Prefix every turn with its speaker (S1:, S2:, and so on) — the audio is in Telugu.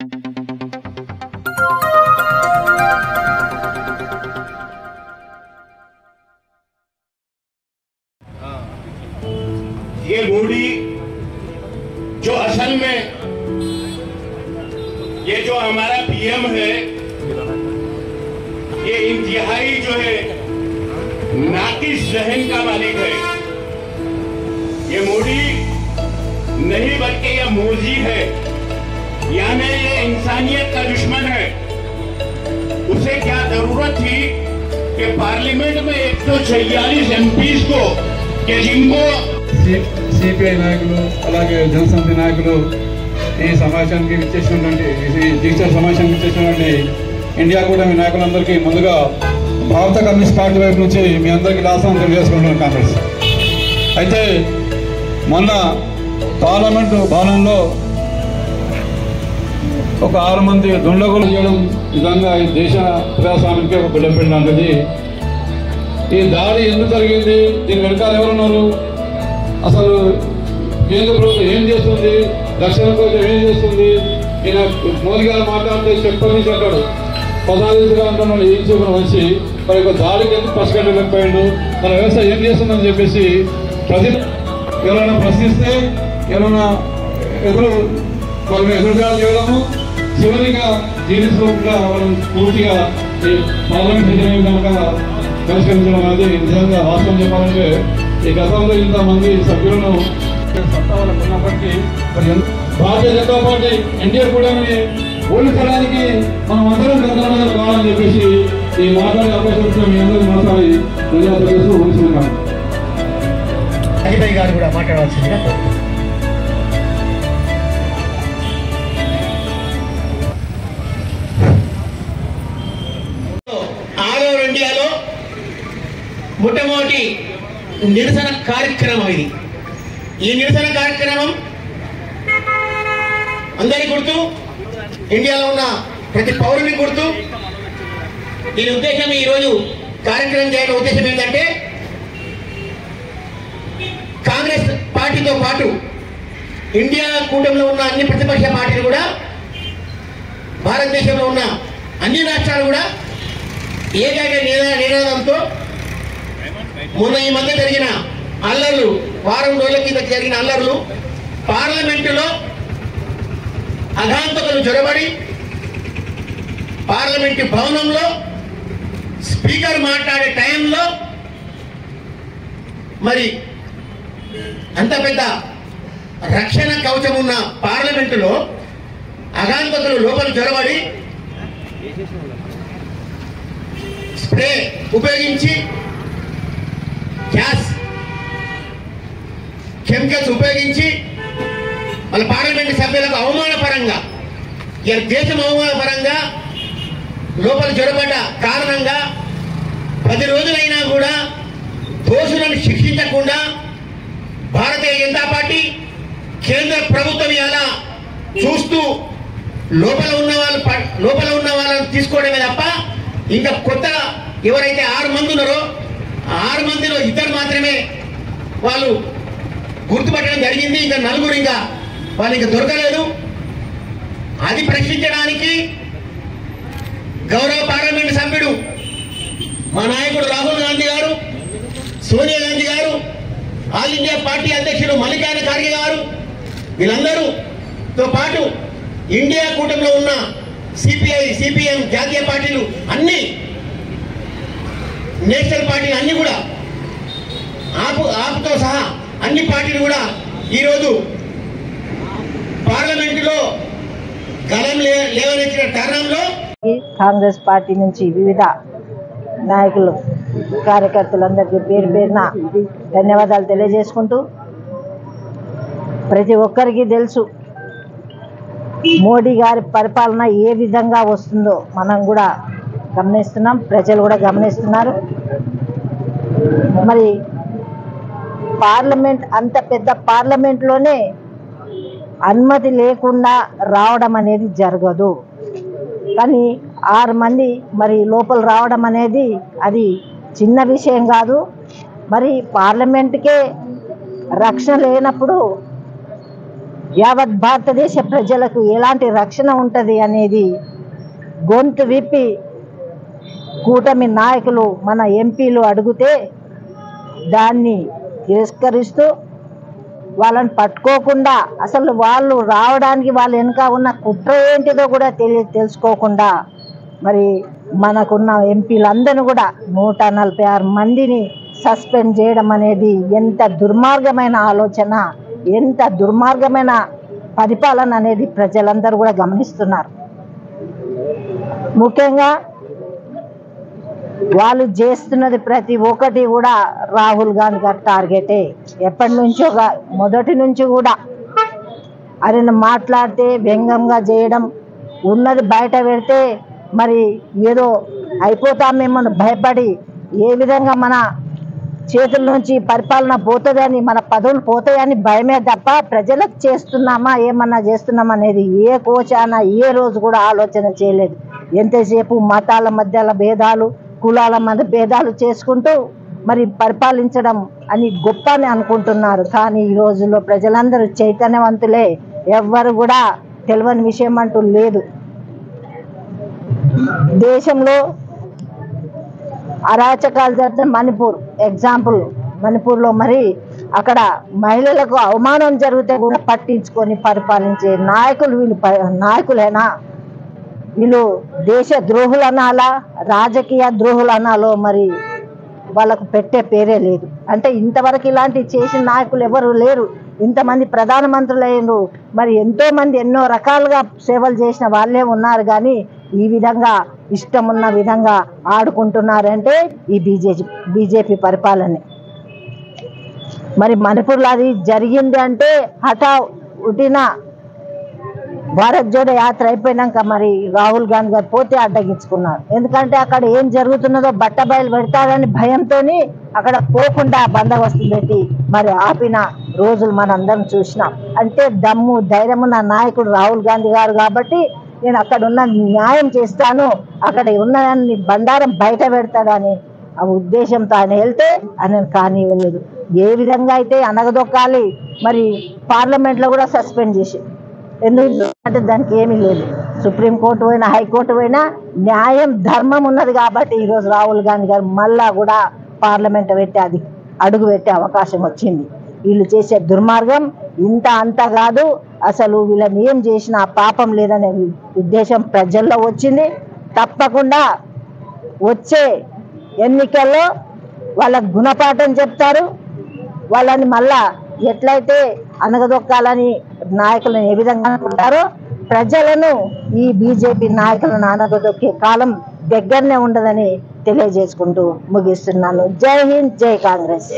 S1: ये मोदी जो असल में ये जो हमारा पीएम है, ये इंतहाई जो है नाकिस जहन का मालिक है। ये मोदी नहीं बल्कि ये मोदी है, यानी ये इंसानियत का दुश्मन है। उसे क्या जरूरत थी कि पार्लियामेंट में 146 एमपीज को कि जिनको
S2: సిపిఐ నాయకులు అలాగే జనసమితి నాయకులు ఈ సమావేశానికి ఇచ్చేసినటువంటి డిజిటల్ సమావేశానికి ఇచ్చేసినటువంటి ఇండియా కూటమి నాయకులందరికీ ముందుగా భారత కమ్యూనిస్ట్ పార్టీ వైపు నుంచి మీ అందరికీ రాష్ట్రం తెలియజేసుకుంటున్నాను కాంగ్రెస్. అయితే మొన్న పార్లమెంటు భవనంలో ఒక 6 మంది దుండగులు చేయడం నిజంగా ఈ దేశ ప్రజాస్వామ్యానికి ఒక బిడ్డపెట్టిన లాంటిది. ఈ దాడి ఎందుకు జరిగింది, దీని వెనకాల ఎవరున్నారు, అసలు కేంద్ర ప్రభుత్వం ఏం చేస్తుంది, రక్షణ కోసం ఏం చేస్తుంది, ఈయన మోదీ గారు మాట్లాడితే చెప్పని అంటాడు, పదాధిగా అంటున్నాడు, ఏం చెప్పిన వచ్చి మరి ఒక దాడికి ఎందుకు పసిగట్టలేకపోయాడు, మన వ్యవస్థ ఏం చేస్తుందని చెప్పేసి ఎవరైనా ప్రశ్నిస్తే ఎవరైనా వాళ్ళని ఎదురుగా చేయడము, చివరిగా జీవితంగా వాళ్ళని పూర్తిగా ఈ పార్లమెంట్ కనుక పరిష్కరించడం అనేది నిజంగా వాస్తవం చెప్పాలంటే ఈ గతంలో ఇంతమంది సభ్యులను సత్తావాళ్ళకు ఉన్నప్పటికీ భారతీయ జనతా పార్టీ ఎన్డీఏ కూడా ఓడించడానికి మనం అందరం గతంలో కావాలని చెప్పేసి ఈ మాట్లాడే అవకాశం మీ అందరూ మాట్లాడి ధన్యవాదాలు చేస్తూ ఊహిస్తున్నాం.
S3: అజిత్ గారు కూడా మాట్లాడవలసిందిగా కోరుతున్నాను. ఇండియాలో మొట్టమొదటి నిరసన కార్యక్రమం ఇది. ఈ నిరసన కార్యక్రమం అందరి గుర్తు, ఇండియాలో ఉన్న ప్రతి పౌరుని గుర్తు. దీని ఉద్దేశం, ఈరోజు కార్యక్రమం చేయడం ఉద్దేశం ఏంటంటే కాంగ్రెస్ పార్టీతో పాటు ఇండియా కూటమిలో ఉన్న అన్ని ప్రతిపక్ష పార్టీలు కూడా, భారతదేశంలో ఉన్న అన్ని రాష్ట్రాలు కూడా ఏకైక నినాదంతో మొన్న ఈ మధ్య జరిగిన అల్లర్లు, వారం రోజుల కింద జరిగిన అల్లర్లు, పార్లమెంటులో అఘాంతకులు చొరబడి పార్లమెంటు భవనంలో స్పీకర్ మాట్లాడే టైంలో మరి అంత పెద్ద రక్షణ కవచం ఉన్న పార్లమెంటులో అఘాంతకులు లోపల చొరబడి స్ప్రే ఉపయోగించి, గ్యాస్ కెమికల్స్ ఉపయోగించి మన పార్లమెంటు సభ్యులకు అవమానపరంగా, దేశం అవమానపరంగా లోపల జొరబడ్డ కారణంగా 10 రోజులైనా కూడా దోషులను శిక్షించకుండా భారతీయ జనతా పార్టీ కేంద్ర ప్రభుత్వం ఇలా చూస్తూ లోపల ఉన్న వాళ్ళని తీసుకోవడమే తప్ప ఇంకా కొత్తగా ఎవరైతే 6 మంది ఉన్నారో 6 మందిలో 2 మాత్రమే వాళ్ళు గుర్తుపట్టడం జరిగింది. ఇంకా 4 ఇంకా వాళ్ళు ఇంకా దొరకలేదు. అది ప్రశ్నించడానికి గౌరవ పార్లమెంటు సభ్యుడు మా నాయకుడు రాహుల్ గాంధీ గారు, సోనియా గాంధీ గారు, ఆల్ ఇండియా పార్టీ అధ్యక్షుడు మల్లికార్జున ఖార్గే గారు, వీళ్ళందరూతో పాటు ఇండియా కూటమిలో ఉన్న సిపిఐ, సిపిఎం, జాతీయ పార్టీలు అన్ని, నేషనల్ పార్టీలు అన్ని కూడా, ఆపుతో సహా అన్ని పార్టీలు కూడా ఈరోజు పార్లమెంటులో గలం లేవనెత్తిన తరుణంలో
S4: కాంగ్రెస్ పార్టీ నుంచి వివిధ నాయకులు, కార్యకర్తలందరికీ పేరు పేరున ధన్యవాదాలు తెలియజేసుకుంటూ, ప్రతి ఒక్కరికి తెలుసు మోడీ గారి పరిపాలన ఏ విధంగా వస్తుందో మనం కూడా గమనిస్తున్నాం, ప్రజలు కూడా గమనిస్తున్నారు. మరి పార్లమెంట్, అంత పెద్ద పార్లమెంట్లోనే అనుమతి లేకుండా రావడం అనేది జరగదు. కానీ 6 మంది మరి లోపల రావడం అనేది అది చిన్న విషయం కాదు. మరి పార్లమెంట్కే రక్షణ లేనప్పుడు యావత్ భారతదేశ ప్రజలకు ఎలాంటి రక్షణ ఉంటుంది అనేది గొంతు విప్పి కూటమి నాయకులు మన ఎంపీలు అడిగితే దాన్ని తిరస్కరిస్తూ వాళ్ళని పట్టుకోకుండా అసలు వాళ్ళు రావడానికి వాళ్ళ వెనుక ఉన్న కుట్ర ఏంటిదో కూడా తెలుసుకోకుండా మరి మనకున్న ఎంపీలందరినీ కూడా 146 మందిని సస్పెండ్ చేయడం అనేది ఎంత దుర్మార్గమైన ఆలోచన, ఎంత దుర్మార్గమైన పరిపాలన అనేది ప్రజలందరూ కూడా గమనిస్తున్నారు. ముఖ్యంగా వాళ్ళు చేస్తున్నది ప్రతి ఒక్కటి కూడా రాహుల్ గాంధీ గారి టార్గెటే. ఎప్పటి నుంచో మొదటి నుంచి కూడా ఆయన మాట్లాడితే వ్యంగ్యంగా చేయడం, ఉన్నది బయట పెడితే మరి ఏదో అయిపోతామేమో భయపడి ఏ విధంగా మన చేతుల నుంచి పరిపాలన పోతుందని, మన పదవులు పోతాయని భయమే తప్ప ప్రజలకు చేస్తున్నామా ఏమన్నా చేస్తున్నామా అనేది ఏ కోచాన ఏ రోజు కూడా ఆలోచన చేయలేదు. ఎంతసేపు మతాల మధ్యల భేదాలు, కులాల మధ్య భేదాలు చేసుకుంటూ మరి పరిపాలించడం అని గొప్ప అని అనుకుంటున్నారు. కానీ ఈ రోజుల్లో ప్రజలందరూ చైతన్యవంతులే, ఎవ్వరు కూడా తెలియని విషయం అంటూ లేదు. దేశంలో అరాచకాలు జరిగిన మణిపూర్ ఎగ్జాంపుల్, మణిపూర్లో మరి అక్కడ మహిళలకు అవమానం జరిగితే కూడా పట్టించుకొని పరిపాలించే నాయకులు వీళ్ళు నాయకులేనా? వీళ్ళు దేశ ద్రోహులు అనాలా, రాజకీయ ద్రోహులు అనాలో మరి వాళ్ళకు పెట్టే పేరే లేదు. అంటే ఇంతవరకు ఇలాంటి చేసిన నాయకులు ఎవరు లేరు. ఇంతమంది ప్రధానమంత్రులు అయినరు, మరి ఎంతోమంది ఎన్నో రకాలుగా సేవలు చేసిన వాళ్ళే ఉన్నారు. కానీ ఈ విధంగా ఇష్టం ఉన్న విధంగా ఆడుకుంటున్నారంటే ఈ బీజేపీ పరిపాలనే. మరి మణిపూర్లో అది జరిగింది అంటే హఠావుటిన భారత్ జోడో యాత్ర అయిపోయినాక మరి రాహుల్ గాంధీ గారు పోతే అడ్డగించుకున్నారు. ఎందుకంటే అక్కడ ఏం జరుగుతున్నదో బట్టబయలు పెడతారని భయంతో అక్కడ పోకుండా బందోబస్తు పెట్టి మరి ఆపిన రోజులు మనందరం చూసినాం. అంటే దమ్ము ధైర్యం ఉన్న నాయకుడు రాహుల్ గాంధీ గారు కాబట్టి నేను అక్కడ ఉన్న న్యాయం చేస్తాను, అక్కడ ఉన్నదాన్ని బండారం బయట పెడతాడని ఆ ఉద్దేశంతో ఆయన వెళ్తే ఆయన కానివ్వలేదు. ఏ విధంగా అయితే అనగదొక్కాలి మరి పార్లమెంట్లో కూడా సస్పెండ్ చేసి, ఎందుకంటే దానికి ఏమీ లేదు. సుప్రీంకోర్టు పోయినా హైకోర్టు పోయినా న్యాయం ధర్మం ఉన్నది కాబట్టి ఈరోజు రాహుల్ గాంధీ గారు మళ్ళా కూడా పార్లమెంట్ పెట్టి అది అడుగు పెట్టే అవకాశం వచ్చింది. వీళ్ళు చేసే దుర్మార్గం ఇంత అంత కాదు, అసలు వీళ్ళని ఏం చేసినా పాపం లేదనే ఉద్దేశం ప్రజల్లో వచ్చింది. తప్పకుండా వచ్చే ఎన్నికల్లో వాళ్ళకు గుణపాఠం చెప్తారు. వాళ్ళని మళ్ళా ఎట్లయితే అనగదొక్కాలని నాయకులను ఏ విధంగా అనుకుంటారో ప్రజలను ఈ బీజేపీ నాయకులను అనగదొక్కే కాలం దగ్గరనే ఉండదని తెలియజేసుకుంటూ ముగిస్తున్నాను. జై హింద్, జై కాంగ్రెస్.